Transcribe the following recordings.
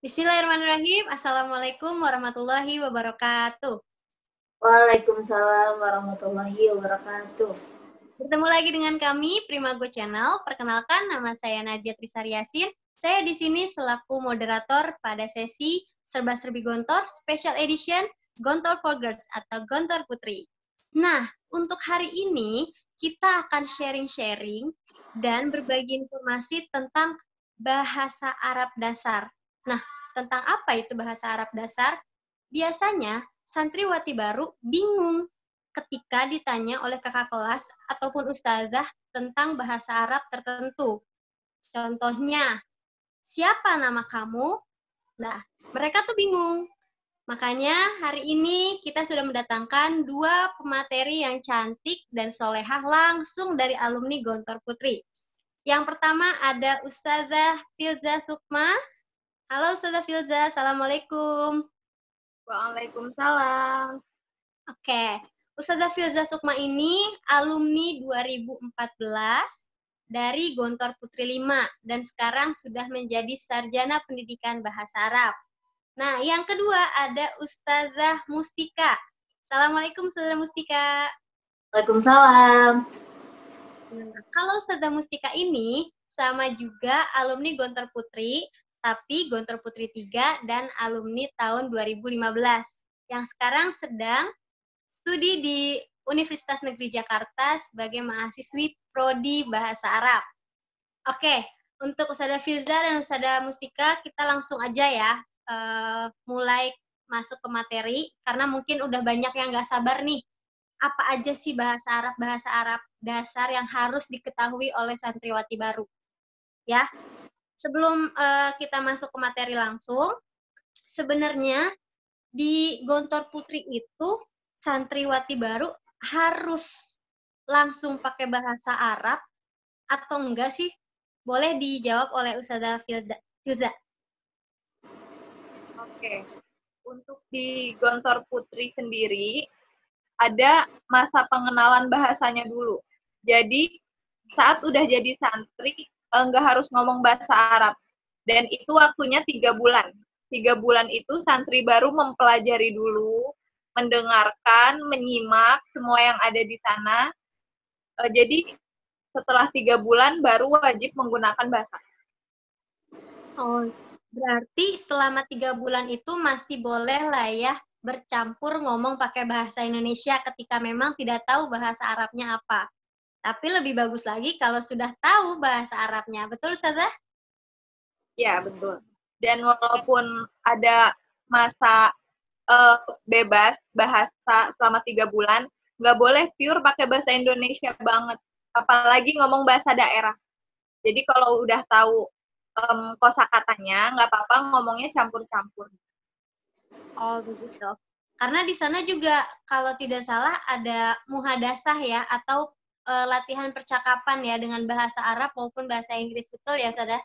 Bismillahirrahmanirrahim. Assalamualaikum warahmatullahi wabarakatuh. Waalaikumsalam warahmatullahi wabarakatuh. Bertemu lagi dengan kami, Primago Channel. Perkenalkan, nama saya Nadia Trisari Yasin. Saya di sini selaku moderator pada sesi Serba-Serbi Gontor Special Edition Gontor for Girls atau Gontor Putri. Nah, untuk hari ini kita akan sharing-sharing dan berbagi informasi tentang bahasa Arab dasar. Nah, tentang apa itu bahasa Arab dasar? Biasanya santriwati baru bingung ketika ditanya oleh kakak kelas ataupun ustazah tentang bahasa Arab tertentu. Contohnya, siapa nama kamu? Nah, mereka tuh bingung. Makanya hari ini kita sudah mendatangkan dua pemateri yang cantik dan solehah langsung dari alumni Gontor Putri. Yang pertama ada Ustazah Filza Sukma. Halo Ustazah Filza, Assalamualaikum. Waalaikumsalam. Oke, Ustazah Filza Sukma ini alumni 2014 dari Gontor Putri 5 dan sekarang sudah menjadi sarjana pendidikan bahasa Arab. Nah, yang kedua ada Ustazah Mustika. Assalamualaikum Ustazah Mustika. Waalaikumsalam. Kalau Ustazah Mustika ini sama juga alumni Gontor Putri, tapi Gontor Putri 3 dan alumni tahun 2015 yang sekarang sedang studi di Universitas Negeri Jakarta sebagai mahasiswi Prodi Bahasa Arab. Oke, untuk Ustazah Filza dan Ustazah Mustika, kita langsung aja ya mulai masuk ke materi, karena mungkin udah banyak yang nggak sabar nih. Apa aja sih bahasa Arab dasar yang harus diketahui oleh santriwati baru? Ya, sebelum kita masuk ke materi langsung, sebenarnya di Gontor Putri itu santriwati baru harus langsung pakai bahasa Arab atau enggak sih? Boleh dijawab oleh Ustazah Filza. Oke, untuk di Gontor Putri sendiri, ada masa pengenalan bahasanya dulu. Jadi, saat udah jadi santri, nggak harus ngomong bahasa Arab. Dan itu waktunya 3 bulan. 3 bulan itu santri baru mempelajari dulu, mendengarkan, menyimak semua yang ada di sana. Jadi, setelah 3 bulan baru wajib menggunakan bahasa. Oh, berarti selama 3 bulan itu masih boleh lah ya bercampur ngomong pakai bahasa Indonesia ketika memang tidak tahu bahasa Arabnya apa. Tapi lebih bagus lagi kalau sudah tahu bahasa Arabnya. Betul, Ustazah? Ya, betul. Dan walaupun ada masa bebas bahasa selama 3 bulan, nggak boleh pure pakai bahasa Indonesia banget. Apalagi ngomong bahasa daerah. Jadi kalau udah tahu kosakatanya, nggak apa-apa ngomongnya campur-campur. Oh, begitu. Karena di sana juga kalau tidak salah ada muhadasah ya, atau latihan percakapan ya dengan bahasa Arab maupun bahasa Inggris. Betul ya, Ustazah?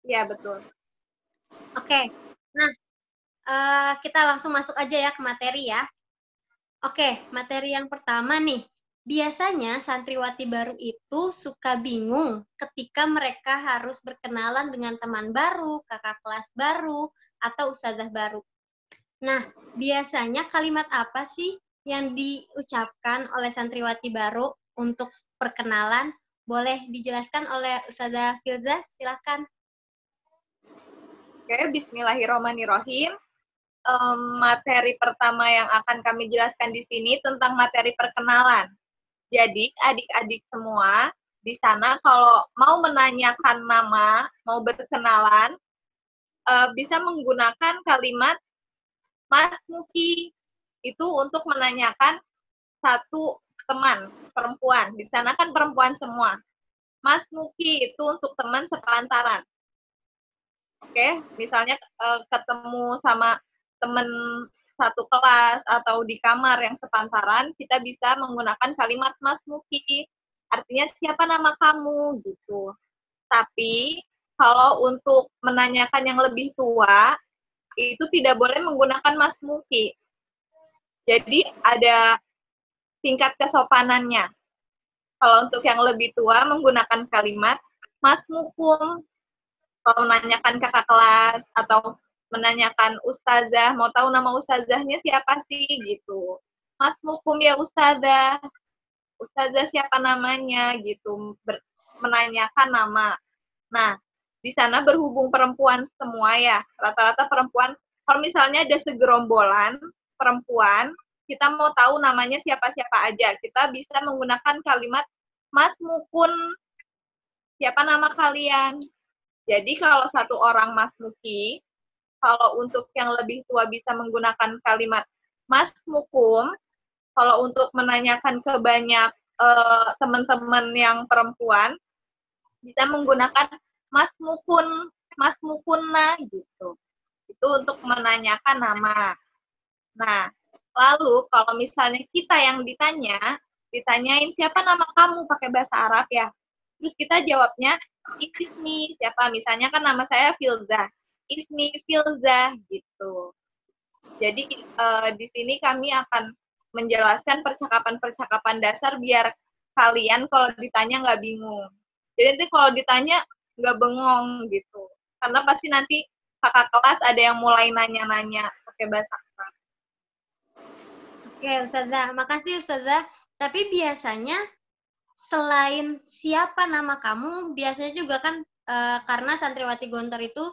Iya, betul. Oke. Nah, kita langsung masuk aja ya ke materi ya. Oke, materi yang pertama nih. Biasanya santriwati baru itu suka bingung ketika mereka harus berkenalan dengan teman baru, kakak kelas baru, atau ustazah baru. Nah, biasanya kalimat apa sih yang diucapkan oleh santriwati baru untuk perkenalan? Boleh dijelaskan oleh Ustazah Filza? Silakan. Oke, bismillahirrahmanirrahim. Materi pertama yang akan kami jelaskan di sini tentang materi perkenalan. Jadi, adik-adik semua, di sana kalau mau menanyakan nama, mau berkenalan, bisa menggunakan kalimat Mas Muki. Itu untuk menanyakan satu teman perempuan. Di sana kan perempuan semua. Mas Muki itu untuk teman sepantaran. Oke, misalnya ketemu sama teman satu kelas atau di kamar yang sepantaran, kita bisa menggunakan kalimat Mas Muki. Artinya siapa nama kamu gitu. Tapi kalau untuk menanyakan yang lebih tua, itu tidak boleh menggunakan Mas Muki. Jadi ada tingkat kesopanannya. Kalau untuk yang lebih tua menggunakan kalimat Mas Mukum. Kalau menanyakan kakak kelas atau menanyakan ustazah, mau tahu nama ustazahnya siapa sih gitu. Mas Mukum ya ustazah, ustazah siapa namanya gitu, menanyakan nama. Nah, di sana berhubung perempuan semua ya, rata-rata perempuan. Kalau misalnya ada segerombolan perempuan, kita mau tahu namanya siapa-siapa aja, kita bisa menggunakan kalimat Mas Mukun, siapa nama kalian? Jadi kalau satu orang Mas Muki, kalau untuk yang lebih tua bisa menggunakan kalimat Mas Mukum, kalau untuk menanyakan ke banyak teman-teman yang perempuan, bisa menggunakan Mas Mukun, Mas Mukunna gitu. Itu untuk menanyakan nama. Nah, lalu kalau misalnya kita yang ditanyain siapa nama kamu pakai bahasa Arab ya. Terus kita jawabnya Ismi, siapa? Misalnya kan nama saya Filza. Ismi Filza gitu. Jadi di sini kami akan menjelaskan percakapan-percakapan dasar biar kalian kalau ditanya nggak bingung. Jadi nanti kalau ditanya nggak bengong gitu. Karena pasti nanti kakak kelas ada yang mulai nanya-nanya pakai bahasa Arab. Oke, Ustazah. Makasih, Ustazah. Tapi biasanya selain siapa nama kamu, biasanya juga kan karena santriwati Gontor itu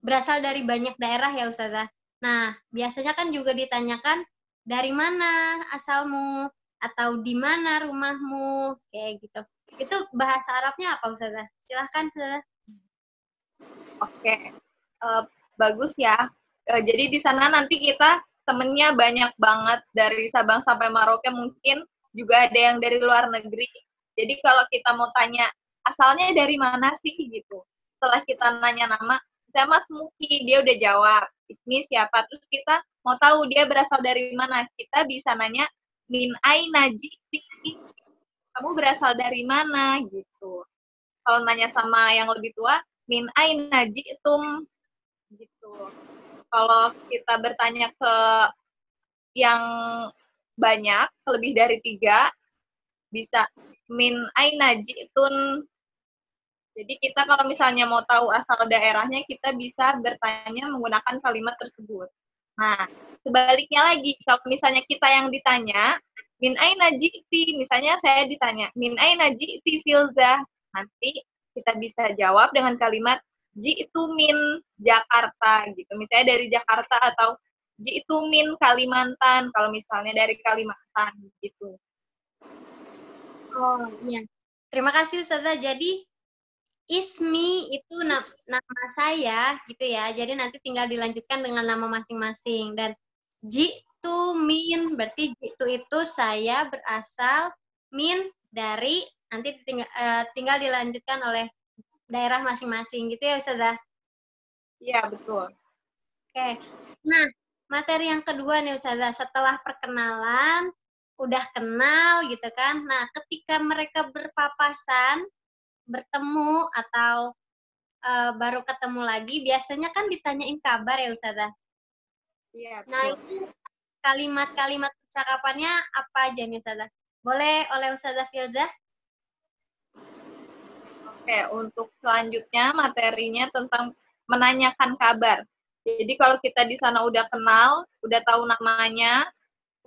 berasal dari banyak daerah ya, Ustazah. Nah, biasanya kan juga ditanyakan dari mana asalmu atau di mana rumahmu, kayak gitu. Itu bahasa Arabnya apa, Ustazah? Silahkan, Ustazah. Oke, bagus ya. Jadi di sana nanti kita temennya banyak banget dari Sabang sampai Merauke, mungkin juga ada yang dari luar negeri. Jadi kalau kita mau tanya asalnya dari mana sih gitu. Setelah kita nanya nama, saya Mas Muki, dia udah jawab. Ismi siapa? Terus kita mau tahu dia berasal dari mana. Kita bisa nanya min aina ji'ti. Kamu berasal dari mana gitu. Kalau nanya sama yang lebih tua, min aina ji'tum gitu. Kalau kita bertanya ke yang banyak, lebih dari 3, bisa min aina ji'tun. Jadi kita kalau misalnya mau tahu asal daerahnya, kita bisa bertanya menggunakan kalimat tersebut. Nah, sebaliknya lagi, kalau misalnya kita yang ditanya, min aina ji'ti, misalnya saya ditanya, min aina ji'ti Filza, nanti kita bisa jawab dengan kalimat ji'tu min Jakarta gitu. Misalnya dari Jakarta atau ji'tu min Kalimantan kalau misalnya dari Kalimantan gitu. Oh, iya. Terima kasih Ustazah. Jadi Ismi itu nama saya gitu ya. Jadi nanti tinggal dilanjutkan dengan nama masing-masing. Dan jitu min berarti jitu itu saya berasal, min dari, nanti tinggal dilanjutkan oleh daerah masing-masing gitu ya Ustazah. Iya, betul. Oke. Nah, materi yang kedua nih Ustazah, setelah perkenalan, udah kenal gitu kan. Nah, ketika mereka berpapasan, bertemu atau baru ketemu lagi, biasanya kan ditanyain kabar ya Ustazah. Iya, betul. Nah, itu kalimat-kalimat percakapannya apa aja nih Ustazah? Boleh oleh Ustazah Filza? Oke, untuk selanjutnya materinya tentang menanyakan kabar. Jadi kalau kita di sana udah kenal, udah tahu namanya,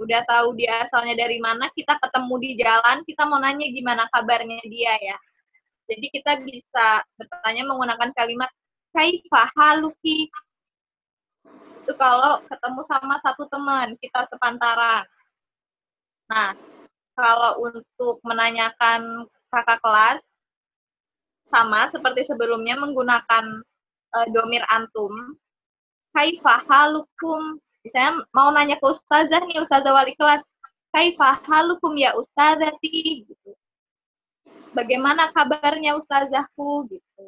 udah tahu dia asalnya dari mana, kita ketemu di jalan, kita mau nanya gimana kabarnya dia ya. Jadi kita bisa bertanya menggunakan kalimat kaifa haluki. Itu kalau ketemu sama satu teman, kita sepantaran. Nah, kalau untuk menanyakan kakak kelas, sama seperti sebelumnya menggunakan domir antum. Kaifa halukum. Misalnya mau nanya ke ustazah nih, ustazah wali kelas. Kaifa halukum ya ustazati. Gitu. Bagaimana kabarnya ustazahku? Gitu.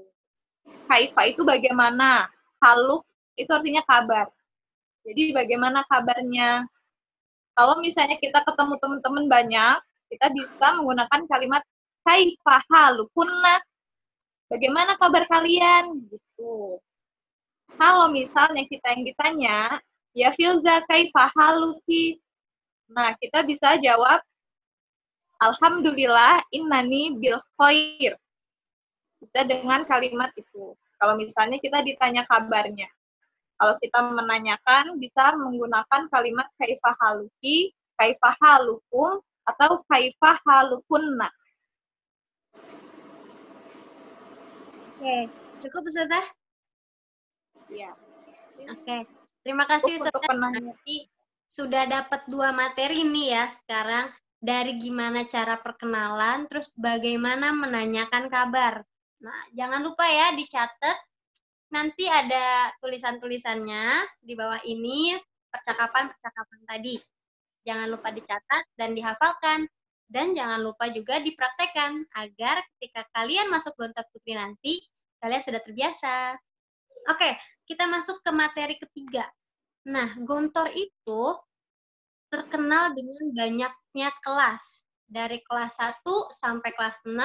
Kaifa itu bagaimana. Haluk itu artinya kabar. Jadi bagaimana kabarnya. Kalau misalnya kita ketemu teman-teman banyak, kita bisa menggunakan kalimat kaifa halukunna. Bagaimana kabar kalian? Gitu. Kalau misalnya kita yang ditanya, ya Filza kaifa haluki? Nah, kita bisa jawab, Alhamdulillah innani bil khair. Kita dengan kalimat itu. Kalau misalnya kita ditanya kabarnya. Kalau kita menanyakan bisa menggunakan kalimat kaifa haluki, kaifa halukum, atau kaifa halukunna. Oke, cukup Ustazah? Ya. Oke, terima kasih Untuk Ustazah. penanya. Nanti sudah dapat 2 materi nih ya sekarang, dari gimana cara perkenalan, terus bagaimana menanyakan kabar. Nah, jangan lupa ya dicatat. Nanti ada tulisan-tulisannya di bawah ini, percakapan-percakapan tadi. Jangan lupa dicatat dan dihafalkan. Dan jangan lupa juga dipraktekkan, agar ketika kalian masuk Gontor Putri nanti, kalian sudah terbiasa. Oke, kita masuk ke materi ketiga. Nah, Gontor itu terkenal dengan banyaknya kelas. Dari kelas 1 sampai kelas 6,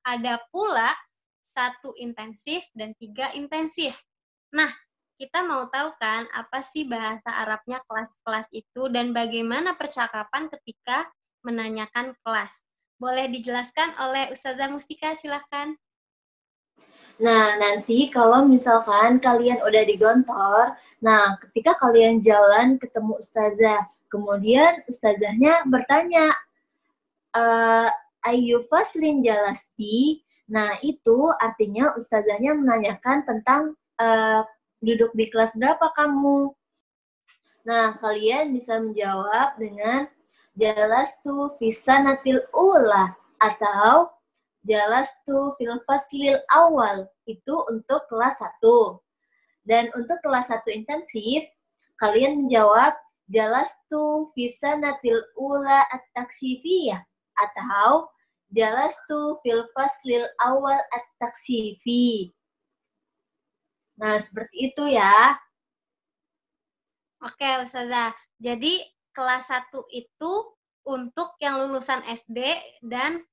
ada pula 1 intensif dan 3 intensif. Nah, kita mau tahu kan apa sih bahasa Arabnya kelas-kelas itu dan bagaimana percakapan ketika menanyakan kelas. Boleh dijelaskan oleh Ustazah Mustika, silahkan. Nah, nanti kalau misalkan kalian udah di Gontor, nah ketika kalian jalan ketemu ustazah, kemudian ustazahnya bertanya, Ayu faslin jalasti. Nah, itu artinya ustazahnya menanyakan tentang duduk di kelas berapa kamu. Nah, kalian bisa menjawab dengan jalastu fisanatil ula atau jalastu fil faslil awal. Itu untuk kelas 1. Dan untuk kelas 1 intensif, kalian menjawab jalastu fisanatil ula at-taksyifiyah atau jalastu fil faslil awal at-taksyifi. Nah, seperti itu ya. Oke, Ustazah. Jadi kelas 1 itu untuk yang lulusan SD dan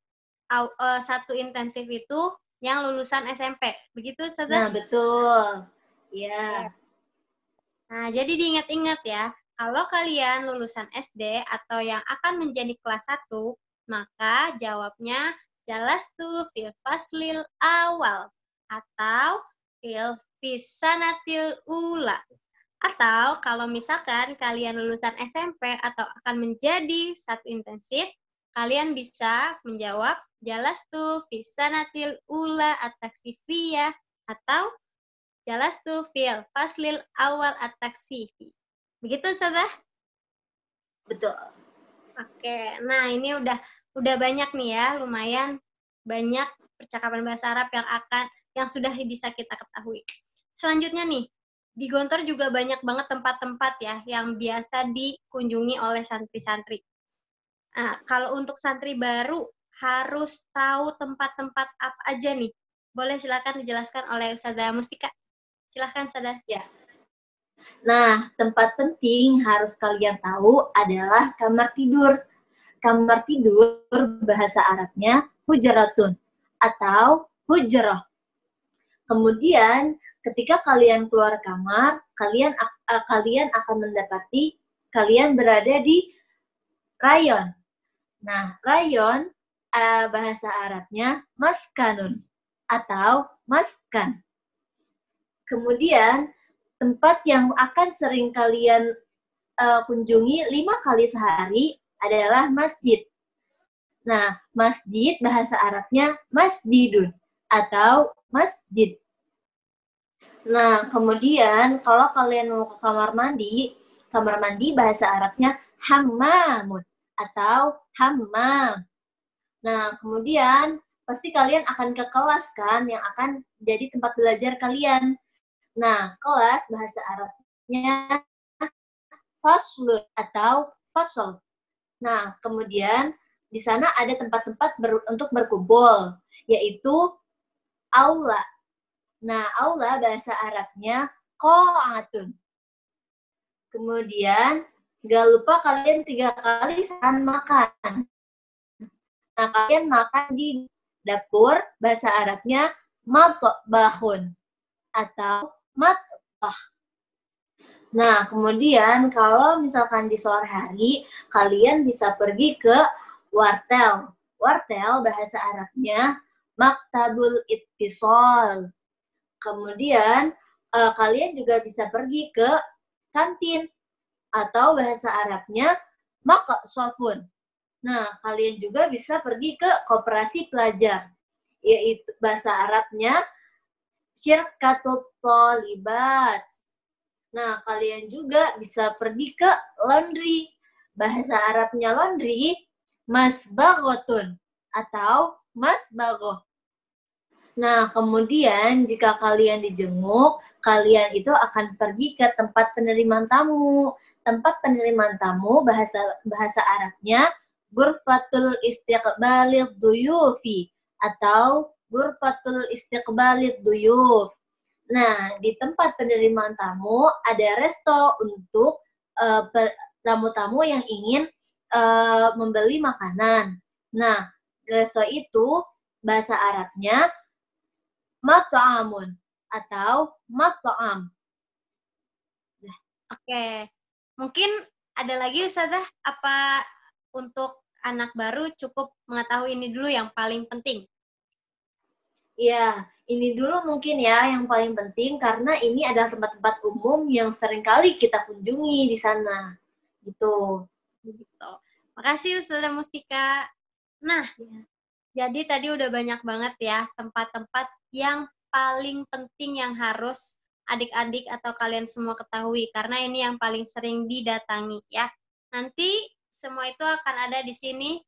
1 intensif itu yang lulusan SMP. Begitu, Ustazah? Nah, betul. Ya. Nah, jadi diingat-ingat ya, kalau kalian lulusan SD atau yang akan menjadi kelas 1, maka jawabnya jalastu fil faslil awal atau fil fisanatil ula. Atau kalau misalkan kalian lulusan SMP atau akan menjadi 1 intensif, kalian bisa menjawab jalastu fisanatil ula at-taksifiyah atau jalastu fil faslil awal at-taksifi. Begitu, Ustazah? Betul. Oke, nah ini udah banyak nih ya, lumayan banyak percakapan bahasa Arab yang sudah bisa kita ketahui. Selanjutnya nih, di Gontor juga banyak banget tempat-tempat ya yang biasa dikunjungi oleh santri-santri. Nah, kalau untuk santri baru harus tahu tempat-tempat apa aja nih. Boleh silakan dijelaskan oleh Ustazah Mustika. Silakan, Ustazah. Ya. Nah, tempat penting harus kalian tahu adalah kamar tidur. Kamar tidur bahasa Arabnya hujaratun atau hujrah. Kemudian ketika kalian keluar kamar, kalian akan mendapati kalian berada di rayon. Nah, rayon bahasa Arabnya maskanun atau maskan. Kemudian tempat yang akan sering kalian kunjungi 5 kali sehari adalah masjid. Nah, masjid bahasa Arabnya masjidun atau masjid. Nah, kemudian kalau kalian mau ke kamar mandi bahasa Arabnya hammamun atau hammam. Nah, kemudian pasti kalian akan ke kelas kan yang akan jadi tempat belajar kalian. Nah, kelas bahasa Arabnya faslun atau fasl. Nah, kemudian di sana ada tempat-tempat untuk berkumpul, yaitu aula. Nah, aula bahasa Arabnya qa'atun. Kemudian, gak lupa kalian 3 kali makan. Nah, kalian makan di dapur, bahasa Arabnya matbahun atau matbah. Nah, kemudian kalau misalkan di sore hari, kalian bisa pergi ke wartel. Wartel bahasa Arabnya maktabul ittisal. Kemudian kalian juga bisa pergi ke kantin atau bahasa Arabnya maqsofun. Nah, kalian juga bisa pergi ke koperasi pelajar, yaitu bahasa Arabnya syirkatut thalibat. Nah, kalian juga bisa pergi ke laundry. Bahasa Arabnya laundry masbaghotun atau masbaghoh. Nah, kemudian jika kalian dijenguk, kalian itu akan pergi ke tempat penerimaan tamu. Tempat penerimaan tamu bahasa Arabnya Ghurfatul Istiqbalid Duyufi atau Ghurfatul Istiqbalid Duyuf. Nah, di tempat penerimaan tamu ada resto untuk tamu-tamu yang ingin membeli makanan. Nah, resto itu bahasa Arabnya mat'amun atau mat'am. Oke, mungkin ada lagi Ustazah, apa untuk anak baru cukup mengetahui ini dulu yang paling penting? Ya, ini dulu mungkin ya yang paling penting karena ini adalah tempat-tempat umum yang seringkali kita kunjungi di sana. Gitu. Gitu. Makasih Ustazah Mustika. Nah, jadi tadi udah banyak banget ya tempat-tempat yang paling penting yang harus adik-adik atau kalian semua ketahui karena ini yang paling sering didatangi ya. Nanti semua itu akan ada di sini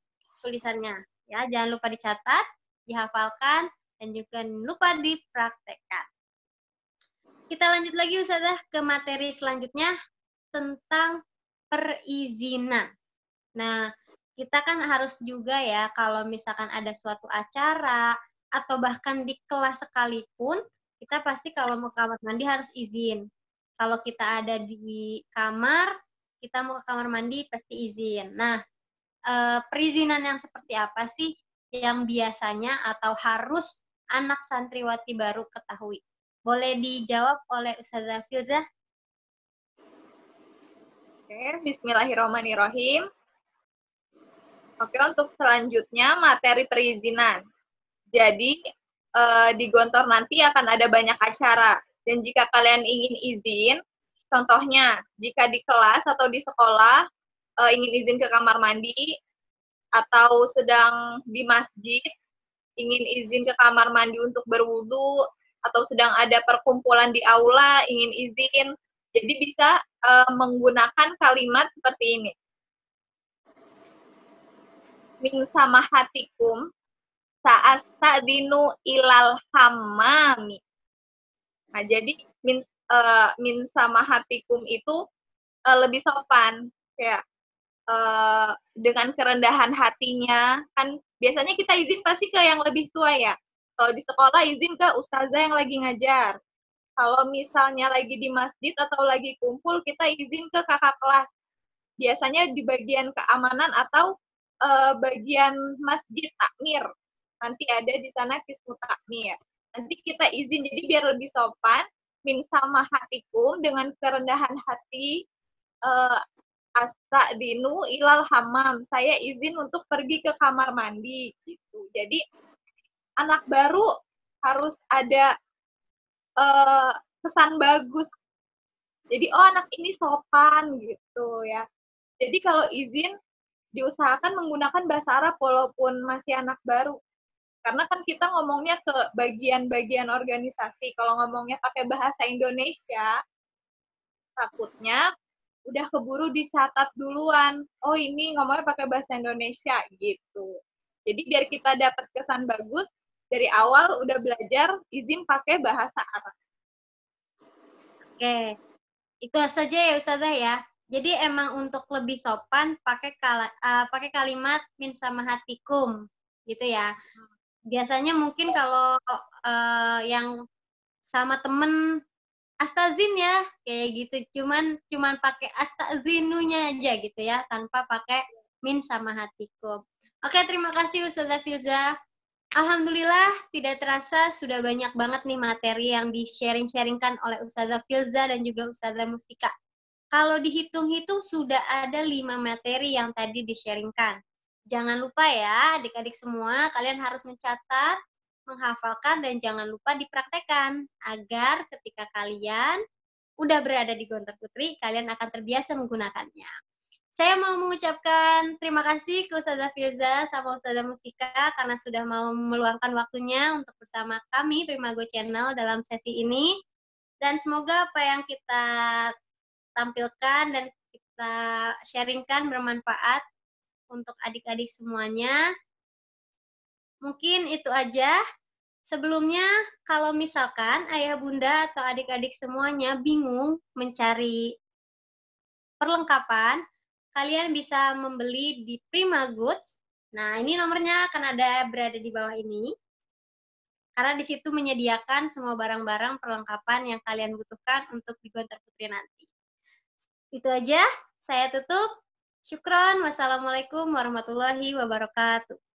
tulisannya ya. Jangan lupa dicatat, dihafalkan dan juga lupa dipraktekkan. Kita lanjut lagi Ustazah ke materi selanjutnya tentang perizinan. Nah, kita kan harus juga ya kalau misalkan ada suatu acara atau bahkan di kelas sekalipun, kita pasti kalau mau ke kamar mandi harus izin. Kalau kita ada di kamar, kita mau ke kamar mandi pasti izin. Nah, perizinan yang seperti apa sih yang biasanya atau harus anak santriwati baru ketahui? Boleh dijawab oleh Ustazah Filzah? Oke, bismillahirrahmanirrahim. Oke, untuk selanjutnya materi perizinan. Jadi, di Gontor nanti akan ada banyak acara. Dan jika kalian ingin izin, contohnya, jika di kelas atau di sekolah ingin izin ke kamar mandi, atau sedang di masjid, ingin izin ke kamar mandi untuk berwudu, atau sedang ada perkumpulan di aula, ingin izin, jadi bisa menggunakan kalimat seperti ini. Min sama hatikum sa'astadinu ilal hammami. Nah, jadi min sama hatikum itu lebih sopan, kayak dengan kerendahan hatinya. Kan biasanya kita izin pasti ke yang lebih tua ya. Kalau di sekolah izin ke ustazah yang lagi ngajar. Kalau misalnya lagi di masjid atau lagi kumpul, kita izin ke kakak kelas. Biasanya di bagian keamanan atau bagian masjid takmir. Nanti ada di sana kismu takmir. Nanti kita izin, jadi biar lebih sopan, min sama hatikum dengan kerendahan hati, astadinu ilal hammam. Saya izin untuk pergi ke kamar mandi gitu. Jadi anak baru harus ada kesan bagus. Jadi oh anak ini sopan gitu ya. Jadi kalau izin diusahakan menggunakan bahasa Arab walaupun masih anak baru. Karena kan kita ngomongnya ke bagian-bagian organisasi. Kalau ngomongnya pakai bahasa Indonesia, takutnya udah keburu dicatat duluan. Oh ini ngomongnya pakai bahasa Indonesia gitu. Jadi biar kita dapat kesan bagus, dari awal udah belajar izin pakai bahasa Arab. Oke, itu saja ya Ustazah ya. Jadi emang untuk lebih sopan pakai kalimat min sama hatikum gitu ya. Biasanya mungkin kalau yang sama temen astazin ya kayak gitu, cuman pakai astazinunya aja gitu ya, tanpa pakai min sama hatikum. Oke, terima kasih Ustazah Filzah. Alhamdulillah, tidak terasa sudah banyak banget nih materi yang di-sharing-sharingkan oleh Ustazah Filzah dan juga Ustazah Mustika. Kalau dihitung-hitung sudah ada 5 materi yang tadi di-sharingkan. Jangan lupa ya, adik-adik semua, kalian harus mencatat menghafalkan dan jangan lupa dipraktekkan agar ketika kalian udah berada di Gontor Putri, kalian akan terbiasa menggunakannya. Saya mau mengucapkan terima kasih ke Ustazah Filza sama Ustazah Mustika karena sudah mau meluangkan waktunya untuk bersama kami Primago Channel dalam sesi ini. Dan semoga apa yang kita tampilkan dan kita sharingkan bermanfaat untuk adik-adik semuanya. Mungkin itu aja. Sebelumnya, kalau misalkan ayah bunda atau adik-adik semuanya bingung mencari perlengkapan, kalian bisa membeli di Prima Goods. Nah, ini nomornya akan ada berada di bawah ini. Karena di situ menyediakan semua barang-barang perlengkapan yang kalian butuhkan untuk di Gontor Putri nanti. Itu aja, saya tutup. Syukron. Wassalamualaikum warahmatullahi wabarakatuh.